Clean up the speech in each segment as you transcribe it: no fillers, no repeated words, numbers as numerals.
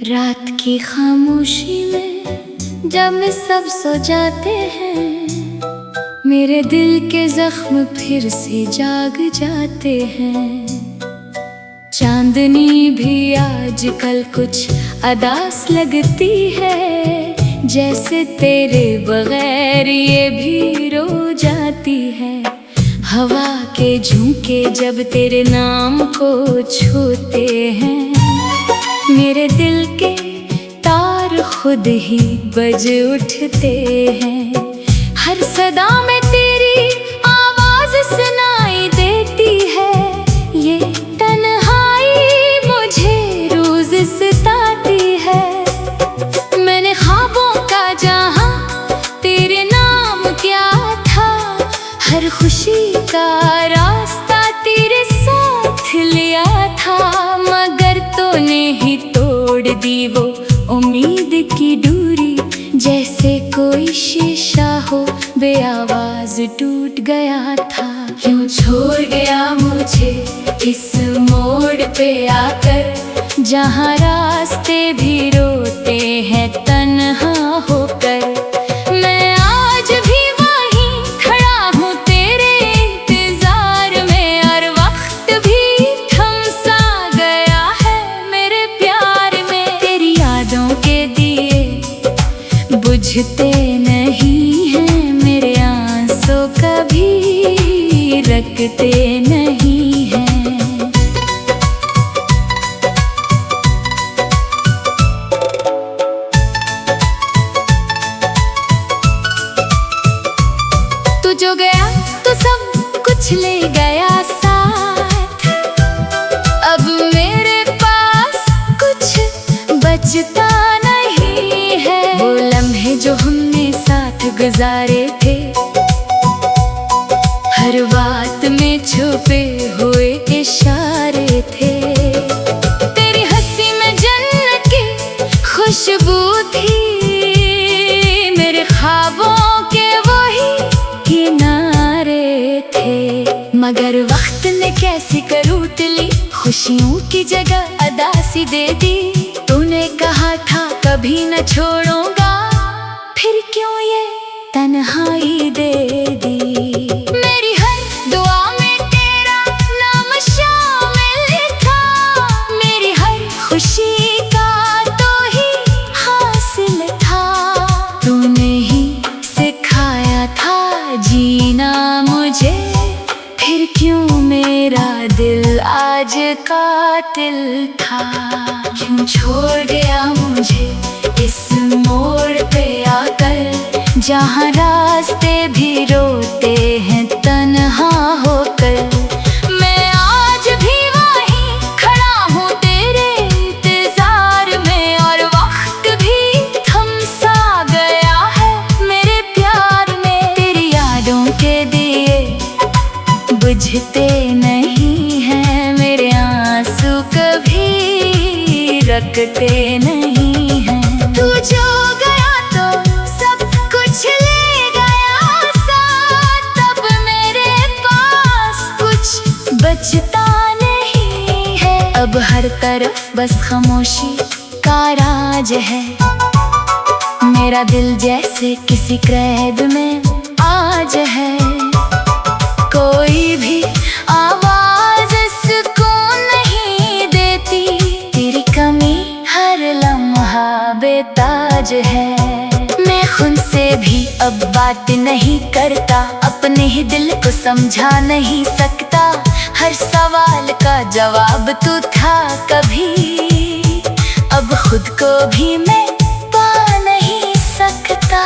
रात की खामोशी में जब मैं सब सो जाते हैं, मेरे दिल के जख्म फिर से जाग जाते हैं। चांदनी भी आजकल कुछ अदास लगती है, जैसे तेरे बगैर ये भी रो जाती है। हवा के झोंके जब तेरे नाम को छूते हैं, मेरे दिल के तार खुद ही बज उठते हैं। हर सदा में तेरी आवाज सुनाई देती है, ये तन्हाई मुझे रोज सताती है। मैंने ख्वाबों का जहां तेरे नाम क्या था, हर खुशी का रास्ता तेरे साथ लिया था। मगर तूने ही तोड़ दी वो उम्मीद की दूरी, जैसे कोई शीशा हो बेआवाज टूट गया था। क्यों छोड़ गया मुझे इस मोड़ पे आकर, जहाँ रास्ते भी रोते हैं तन्हा होकर। मैं आज भी वहीं खड़ा हूँ तेरे इंतजार में, और वक्त भी थम सा गया है मेरे प्यार में। तेरी यादों के दिए बुझते नहीं हैं, मेरे आंसू कभी रखते नहीं हैं। तू जो गया तो सब कुछ ले गया साथ, अब मेरे पास कुछ बचता नहीं है। वो लम्हे जो हमने साथ गुजारे थे, हर बात में छुपे हुए इशारे थे। तेरी हंसी में जन्नत की खुशबू थी, मेरे ख्वाबों के वही किनारे थे। मगर वक्त ने कैसी करूट ली, खुशियों की जगह अदासी दे दी। तूने कहा था कभी न छोड़ूंगा, फिर क्यों ये तन्हाई दे दी। मेरी हर दुआ में तेरा नाम शामिल था, मेरी हर खुशी का तो ही हासिल था। तूने ही सिखाया था जीना मुझे, फिर क्यों मेरा दिल आज कातिल था। क्यों छोड़ गया मुझे इस मोड़ पे आकर, जहाँ रास्ते भी रोते हैं तन्हा होकर। मैं आज भी वहीं खड़ा हूँ तेरे इंतजार में, और वक्त भी थम सा गया है मेरे प्यार में। तेरी यादों के दिए बुझते नहीं हैं, मेरे आंसू कभी रखते नहीं हैं। तू जो गया तो सब कुछ ले गया साथ, तब मेरे पास कुछ बचता नहीं है। अब हर तरफ बस खामोशी का राज है, मेरा दिल जैसे किसी कैद में आज है। कोई भी आवाज सुकून नहीं देती, तेरी कमी हर लम्हा बेताज है। मैं खुद से भी अब बात नहीं करता, अपने ही दिल को समझा नहीं सकता। हर सवाल का जवाब तू था कभी, अब खुद को भी मैं पा नहीं सकता।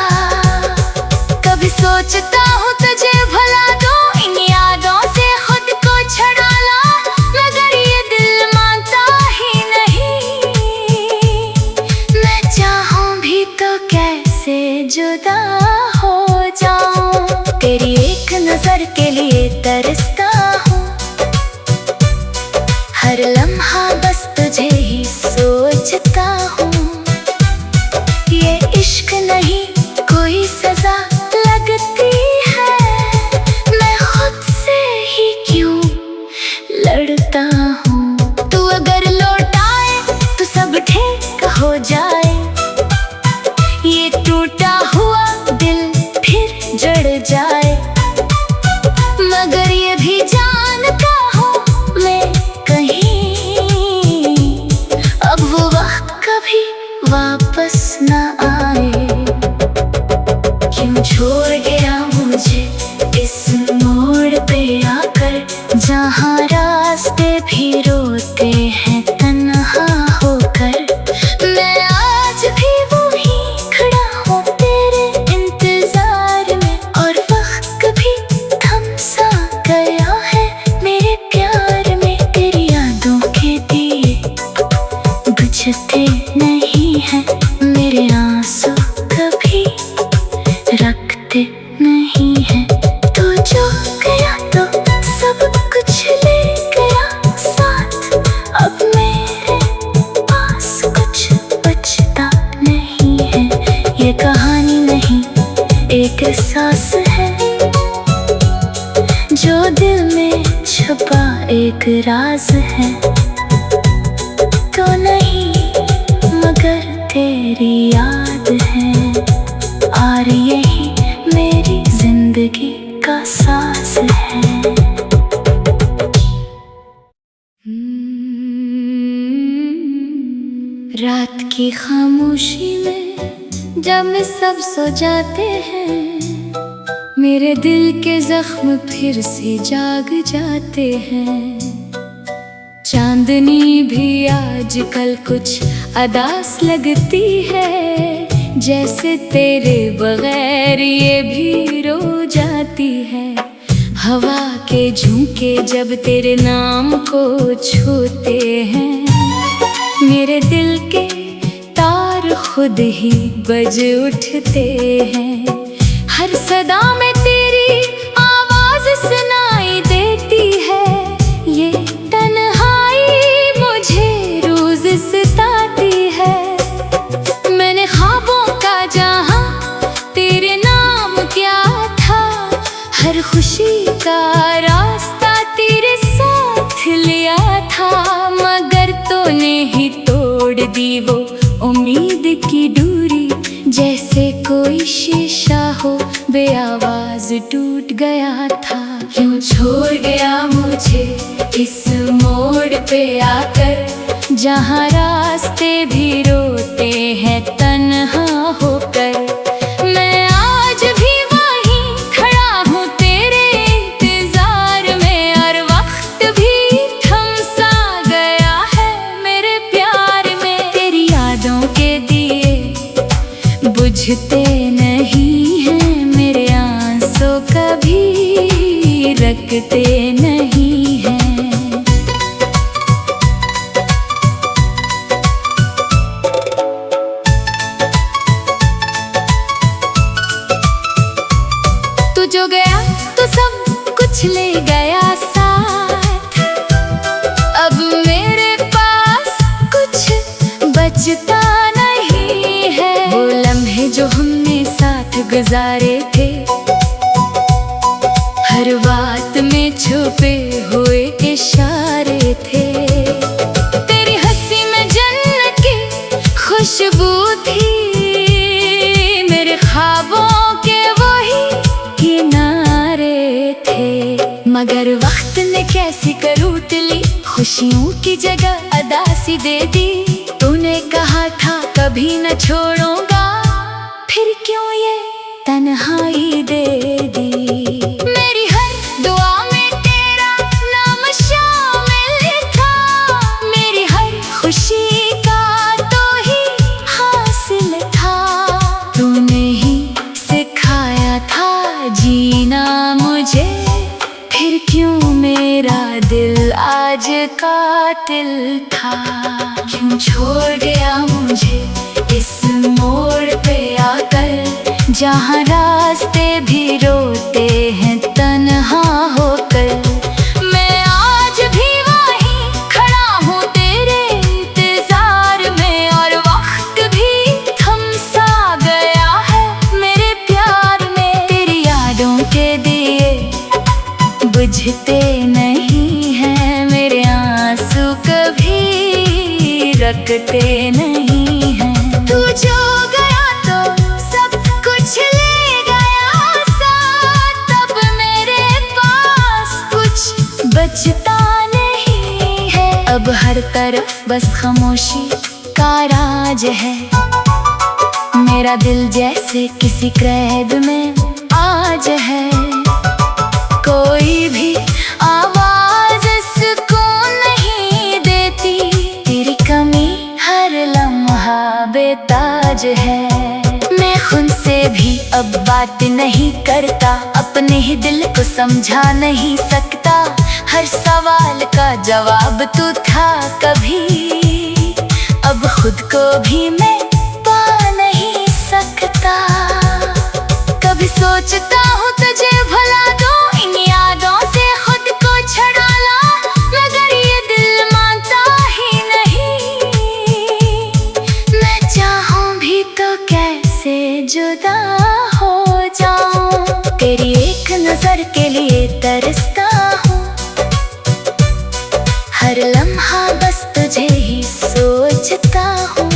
कभी सोचता हूँ तुझे भुला दूं, इन यादों से खुद को छुड़ा ला, मगर ये दिल मानता ही नहीं। मैं चाहूं भी तो कैसे जुदा हो जाऊं, तेरी एक नजर के लिए तरसता हूँ। हर लम्हा बस तुझे ही सोचता हूँ। ये इश्क नहीं कोई सजा लगती है, मैं खुद से ही क्यों लड़ता हूँ। भी रोते हैं तन्हा होकर। मैं आज भी वही खड़ा हूँ तेरे इंतजार में, और वक्त कभी थम सा गया है मेरे प्यार में। तेरी यादों के दिए बुझते नहीं हैं, मेरे आंसू कभी रखते नहीं हैं। तू जो गया तो सब कुछ ले गया साथ, अब मेरे पास कुछ बचता नहीं है। ये कहानी नहीं एक एहसास है, जो दिल में छुपा एक राज है। तो नहीं मगर तेरी याद है, और यही मेरी जिंदगी का साज है। रात की खामोशी में जब में सब सो जाते हैं, मेरे दिल के जख्म फिर से जाग जाते हैं। चांदनी भी आजकल कुछ अदास लगती है, जैसे तेरे बगैर ये भी रो जाती है। हवा के झोंके जब तेरे नाम को छूते हैं, मेरे दिल के तार खुद ही बज उठते हैं। हर सदा में तेरी आवाज सुनाई देती है, ये तन्हाई मुझे रोज सताती है। मैंने ख्वाबों का जहां तेरे नाम क्या था, हर खुशी का रास्ता तेरे साथ लिया था। मगर तूने ही तोड़ दी वो उम्मीद की दूरी, जैसे कोई शीशा हो बेआवाज टूट गया था। क्यों छोड़ गया मुझे इस मोड़ पे आकर, जहाँ रास्ते भी रोते हैं तन्हा होकर। मैं आज भी वहीं खड़ा हूँ तेरे इंतजार में, और वक्त भी थम सा गया है मेरे प्यार में। तेरी यादों के दिए बुझते नहीं हैं, मेरे आंसू कभी रखते नहीं हैं। तू जो गया तो सब कुछ ले गया साथ, अब मेरे पास कुछ बचता नहीं है। वो लम्हे जो हमने साथ गुजारे थे, हर बात में छुपे हुए इशारे थे। तेरी हंसी में जन्नत की खुशबू थी, मेरे ख्वाबों के वही किनारे थे। मगर वक्त ने कैसी करूट ली, खुशियों की जगह अदासी दे दी। तूने कहा था कभी न छोड़ूंगा, फिर क्यों ये तन्हाई दे दी। मेरी हर दुआ में तेरा नाम शामिल था, मेरी हर खुशी का तो ही हासिल था। तूने ही सिखाया था जीना मुझे, फिर क्यों मेरा दिल आज कातिल था। क्यों छोड़ गया मुझे इस मोड़ पे आकर, जहाँ रास्ते भी रोते हैं तन्हा होकर। मैं आज भी वहीं खड़ा हूँ तेरे इंतजार में, और वक्त भी थम सा गया है मेरे प्यार में। तेरी यादों के दिए बुझते नहीं हैं, मेरे आंसू कभी रखते नहीं हैं। तू जो गया तो सब कुछ ले गया साथ, अब मेरे पास कुछ बचता नहीं है। अब हर तरफ बस खामोशी का राज है, मेरा दिल जैसे किसी कैद में आज है। कोई भी आवाज सुकून नहीं अब बात नहीं करता, अपने ही दिल को समझा नहीं सकता। हर सवाल का जवाब तू था कभी, अब खुद को भी मैं पा नहीं सकता। कभी सोचता हूँ तुझे भुला दूँ, इन यादों से खुद को छुड़ा ला, मगर ये दिल मानता ही नहीं। मैं चाहूँ भी तो कैसे जुदा हो जाऊं, तेरी एक नजर के लिए तरसता हूँ। हर लम्हा बस तुझे ही सोचता हूँ।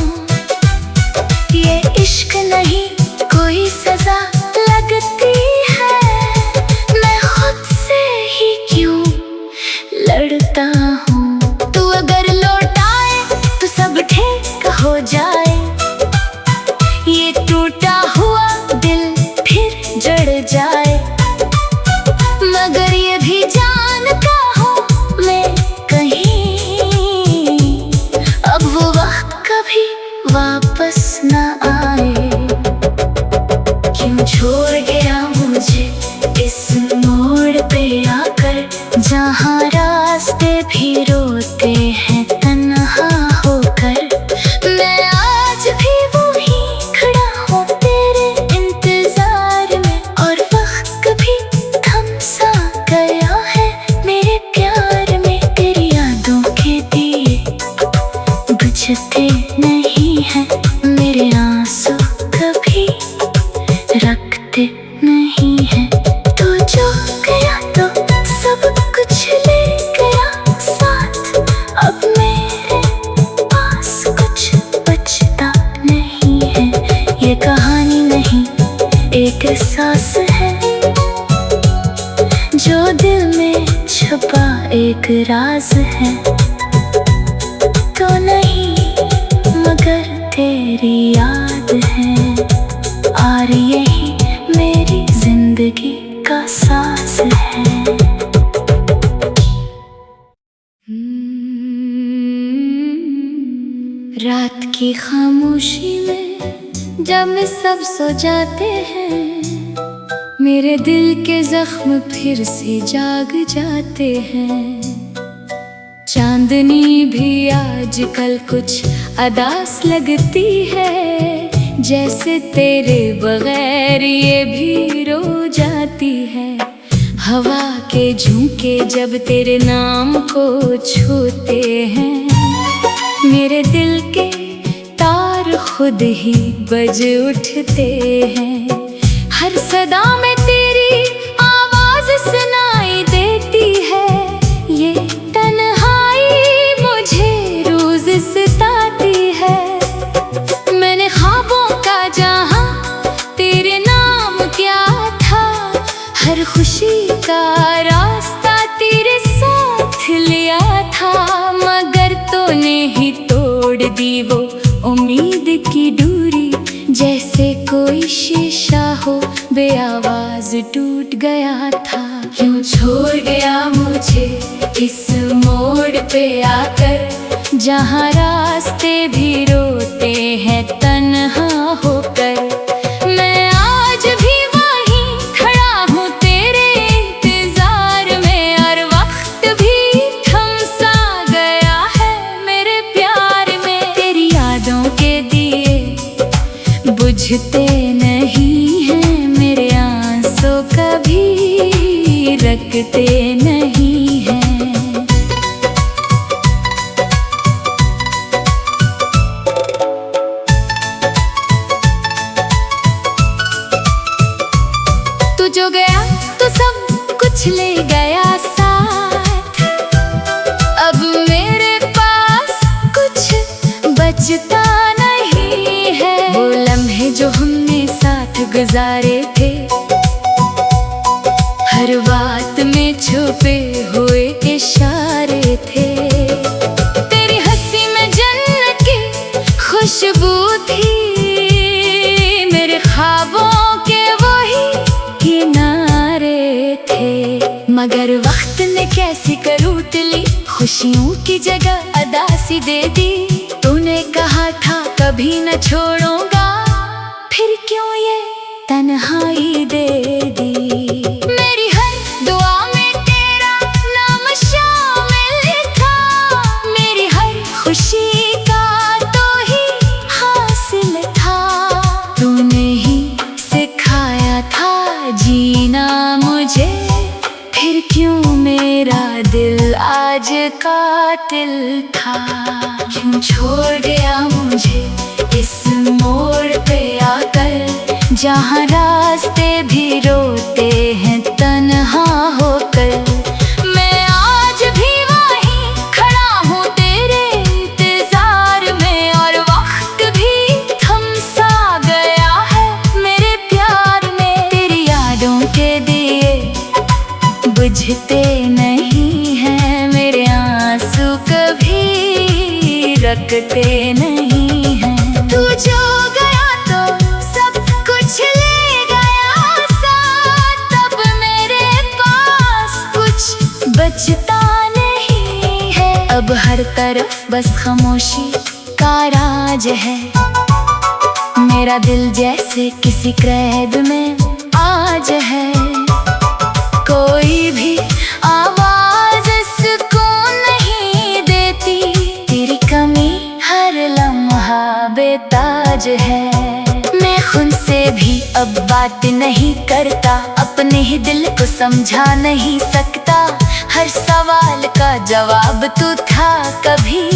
ये इश्क नहीं कोई सजा लगती है, मैं खुद से ही क्यों लड़ता हूँ। तू अगर लौट आए तो सब ठीक हो जाए, ये टूटा हुआ दिल फिर जड़ जाए। मगर ये भी जानता हूँ मैं कहीं, अब वो वक्त कभी वापस न आए। क्यों छोड़ गया मुझे इस मोड़ पे आकर, जहाँ रास्ते भी रोते हैं तन्हा होकर। मैं आज भी वहीं खड़ा हूँ तेरे इंतजार में, और वक्त भी थम सा गया है मेरे प्यार में। तेरी यादों के दिए बुझते नहीं हैं, मेरे आंसू कभी रखते नहीं हैं। तू जो गया तो सब कुछ ले गया साथ, अब मेरे पास कुछ बचता नहीं है। ये कहानी नहीं एक एहसास है, जो दिल में छुपा एक राज है। तो नहीं मगर तेरी याद है, और यही मेरी जिंदगी का साज है। रात की खामोशी में जब सब सो जाते हैं, मेरे दिल के जख्म फिर से जाग जाते हैं। चांदनी भी आजकल कुछ अदास लगती है, जैसे तेरे बगैर ये भी रो जाती है। हवा के झोंके जब तेरे नाम को छूते हैं, मेरे दिल के तार खुद ही बज उठते हैं। हर सदा में तेरी आवाज सुनाई देती है, ये तन्हाई मुझे रोज सताती है। मैंने ख्वाबों का जहां तेरे नाम क्या था, हर खुशी का रास्ता तेरे साथ लिया था। मगर तूने ही तोड़ दी वो उम्मीद की दूरी, जैसे कोई शीशा हो बेआवाज टूट गया था। क्यों छोड़ गया मुझे इस मोड़ पे आकर, जहाँ रास्ते भी रोते हैं तन्हा होकर। मैं आज भी वहीं खड़ा हूँ तेरे इंतजार में, और वक्त भी थम सा गया है मेरे प्यार में। तेरी यादों के दिए बुझते नहीं हैं, मेरे आंसू कभी रखते नहीं हैं। तू जो गया तो सब कुछ ले गया साथ, अब मेरे पास कुछ बचता नहीं है। वो लम्हे जो हमने साथ गुजारे थे, हर बात में छुपे हुए इशारे थे। तेरी हंसी में जन्नत की खुशबू थी, मेरे ख्वाबों के वही किनारे थे। मगर वक्त ने कैसी करूट ली, खुशियों की जगह अदासी दे दी। तूने कहा था कभी न छोड़ूंगा, फिर क्यों ये तन्हाई दे दी। मेरी हर दुआ में तेरा नाम शामिल था, मेरी हर खुशी का तो ही हासिल था। तूने ही सिखाया था जीना मुझे, फिर क्यों मेरा दिल आज कातिल था। क्यों छोड़ गया मुझे इस मोड़ पे आकर, जहाँ रास्ते भी रोते हैं तन्हा होकर। मैं आज भी वहीं खड़ा हूँ तेरे इंतजार में, और वक्त भी थम सा गया है मेरे प्यार में। तेरी यादों के दिए बुझते नहीं हैं, मेरे आंसू कभी रखते नहीं हैं। तू जो गया तो सब कुछ ले गया साथ, तब मेरे पास कुछ बचता नहीं है। अब हर तरफ बस खामोशी का राज है, मेरा दिल जैसे किसी कैद में आज है। कोई भी आवाज सुकून नहीं देती, तेरी कमी हर लम्हा बेताज है। मैं खुद से भी अब बात नहीं करता, अपने ही दिल को समझा नहीं सकता। हर सवाल का जवाब तू था कभी,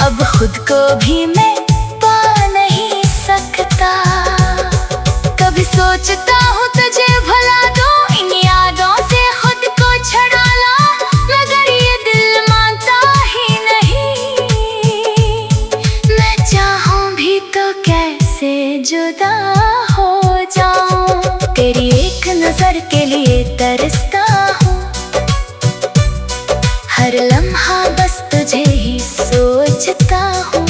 अब खुद को भी मैं पा नहीं सकता। कभी सोचता हूँ तुझे भुला दूँ, इन यादों से खुद को छुड़ा ला, मगर ये दिल मानता ही नहीं। मैं चाहूँ भी तो कैसे जुदा हो जाऊँ, तेरी एक नजर के लिए तरसता हूँ। हर लम्हा बस तुझे ही सोचता हूँ।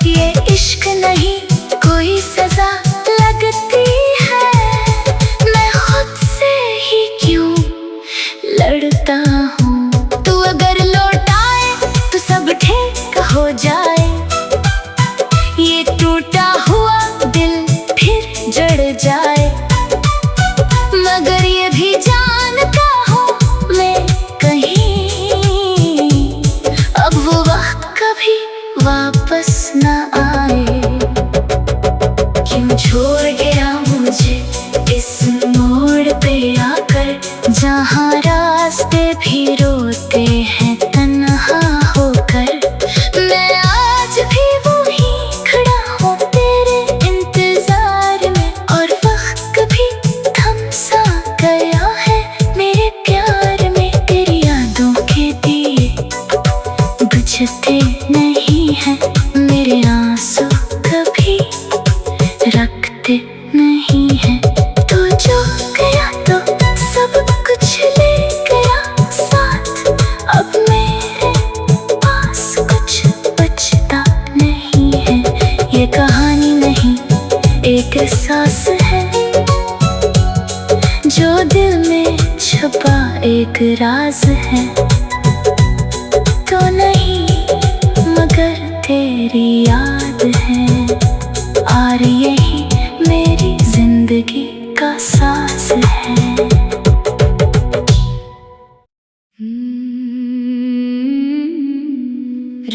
ये इश्क नहीं कोई सजा लगती है, मैं खुद से ही क्यों लड़ता हूँ। तू अगर लौट आए तो सब ठीक हो जाए, ये टूटा हुआ दिल फिर जड़ जाए। मगर ये भी जानता हूँ मैं कहीं, अब वो वक्त कभी वापस न आए। क्यों छोड़ गया मुझे इस मोड़ पे आकर, जहाँ रास्ते भी रोते हैं तन्हा होकर। मैं आज भी वहीं खड़ा हूँ तेरे इंतजार में, और वक्त भी थम सा गया है मेरे प्यार में। तेरी यादों के दिए बुझते नहीं हैं, मेरे आंसू कभी रखते नहीं हैं। तू जो गया तो सब कुछ ले गया साथ, अब मेरे पास कुछ बचता नहीं है। ये कहानी नहीं एक एहसास है, जो दिल में छुपा एक राज है। तो नहीं मगर तेरी याद है, और यही मेरी जिंदगी का साज है।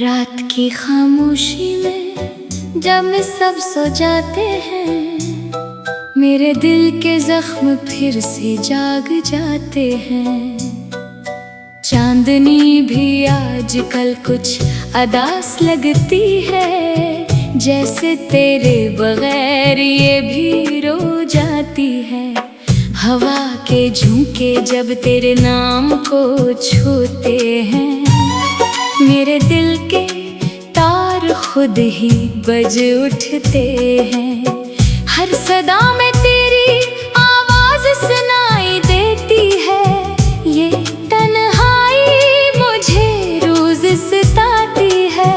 रात की खामोशी में जब सब सो जाते हैं, मेरे दिल के जख्म फिर से जाग जाते हैं। चांदनी भी आजकल कुछ अदास लगती है, जैसे तेरे बगैर ये भी रो जाती है। हवा के झोंके जब तेरे नाम को छूते हैं, मेरे दिल के तार खुद ही बज उठते हैं। हर सदा में तेरी आवाज सुनाई देती है, ये तन्हाई मुझे रोज सताती है।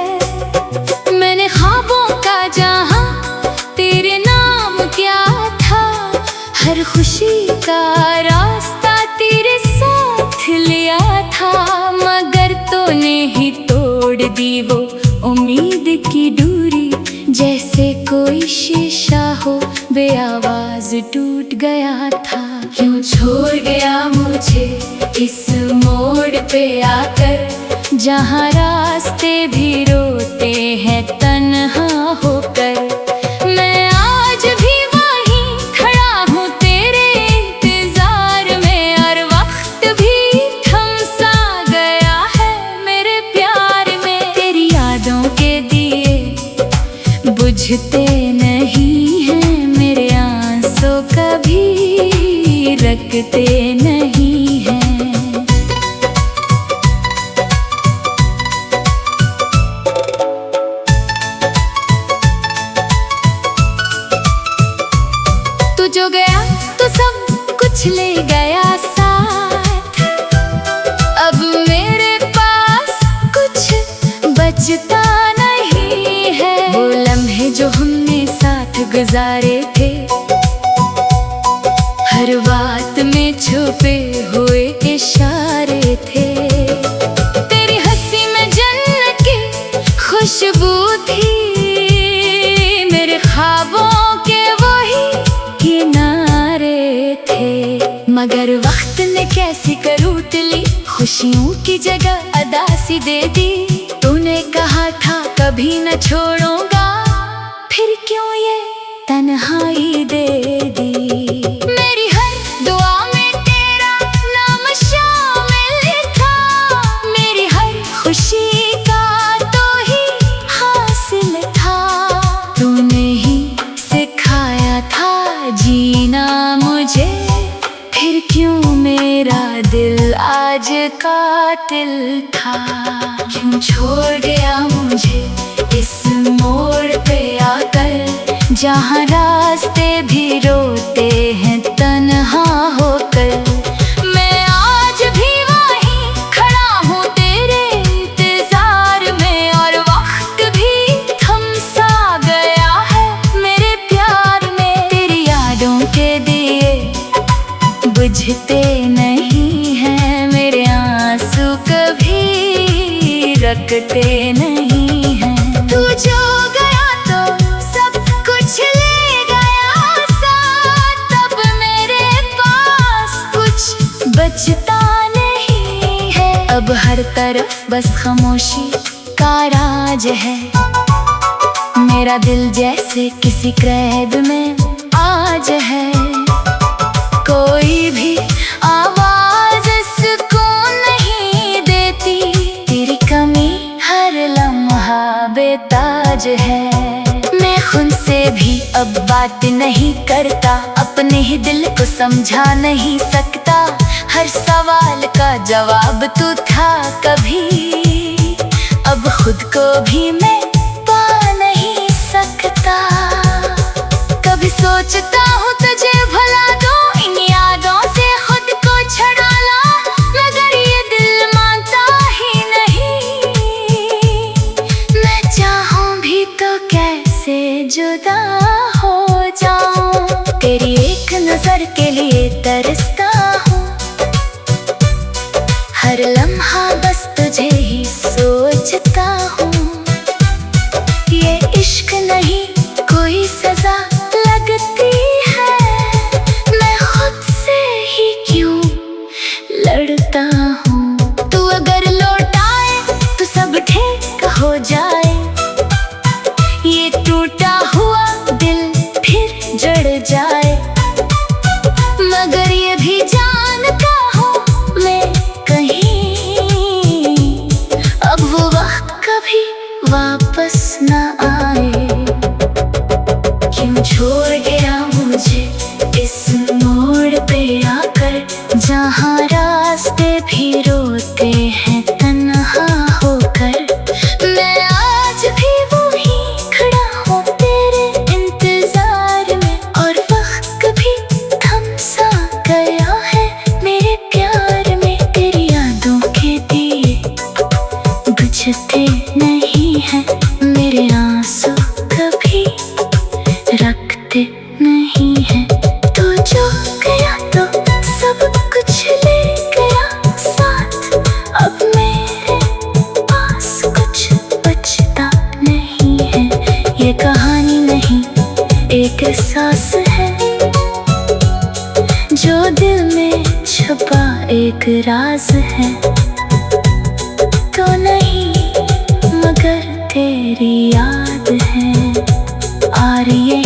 मैंने ख्वाबों का जहां तेरे नाम क्या था, हर खुशी का रास्ता तेरे साथ लिया था। मगर तूने ही तोड़ दी वो उम्मीद की दूरी, जैसे कोई शीशा हो गया था। क्यों छोड़ गया मुझे इस मोड़ पे आकर, जहाँ रास्ते भी रोते हैं तन्हा होकर। मैं आज भी वहीं खड़ा हूँ तेरे इंतजार में, और वक्त भी थम सा गया है मेरे प्यार में। तेरी यादों के दिए बुझते नहीं हैं, मेरे आंसू कभी रखते नहीं हैं। तू जो गया तो सब कुछ ले गया साथ, अब मेरे पास कुछ बचता नहीं है। वो लम्हे जो हमने साथ गुजारे थे, हर बात में छुपे हुए इशारे थे। तेरी हंसी में जन्नत की खुशबू थी, मेरे ख्वाबों के वही किनारे थे। मगर वक्त ने कैसी करूट ली, खुशियों की जगह अदासी दे दी। तूने कहा था कभी न छोड़ूंगा, फिर क्यों ये तन्हाई दे दी। मेरी हर दुआ में तेरा नाम शामिल था, मेरी हर खुशी का तो ही हासिल था। तूने ही सिखाया था जीना मुझे, फिर क्यों मेरा दिल आज कातिल था। क्यों छोड़ गया मुझे इस मोड़ पे आकर, जहाँ रास्ते भी रोते हैं तन्हा होकर। मैं आज भी वहीं खड़ा हूँ तेरे इंतजार में, और वक्त भी थम सा गया है मेरे प्यार में। तेरी यादों के दिए बुझते नहीं हैं, मेरे आंसू कभी रखते नहीं हैं। तू जो गया तो सब कुछ ले गया साथ, तब मेरे पास कुछ बचता नहीं है। अब हर तरफ बस खामोशी का राज है, मेरा दिल जैसे किसी कैद में आज है। कोई भी आवाज सुकून नहीं देती, तेरी कमी हर लम्हा बेताज है। मैं खुद से भी अब बात नहीं करता, अपने ही दिल को समझा नहीं सकता। हर सवाल का जवाब तू था कभी, अब खुद को भी मैं पा नहीं सकता। कभी सोचता हूँ तुझे भुला दूँ, इन यादों से खुद को छुड़ा ला, मगर ये दिल मानता ही नहीं। मैं चाहूँ भी तो कैसे जुदा हो जाऊं, तेरी एक नजर के लिए तरसता हूँ। हर लम्हा बस तुझे ही सोचता हूँ। ये इश्क नहीं कोई सजा लगती है, मैं खुद से ही क्यों लड़ता हूँ। तू अगर लौट आए तो सब ठीक हो जाए, ये टूटा हुआ दिल फिर जड़ जाए। मगर ये भी जानता हूँ मैं कहीं, अब वो वक्त कभी वापस न आए। क्यों छोड़ गया मुझे इस मोड़ पे आकर, जहाँ रास्ते भी रोते हैं तन्हा होकर। मैं आज भी वहीं खड़ा हूँ तेरे इंतजार में, और वक्त भी थम सा गया है मेरे प्यार में। तेरी यादों के दिए बुझते नहीं हैं, मेरे आंसू कभी रखते नहीं हैं। तू जो गया तो सब कुछ ले गया साथ, अब मेरे पास कुछ बचता नहीं है। ये कहानी नहीं एक एहसास है, राज है, तो नहीं मगर तेरी याद है। आ रही है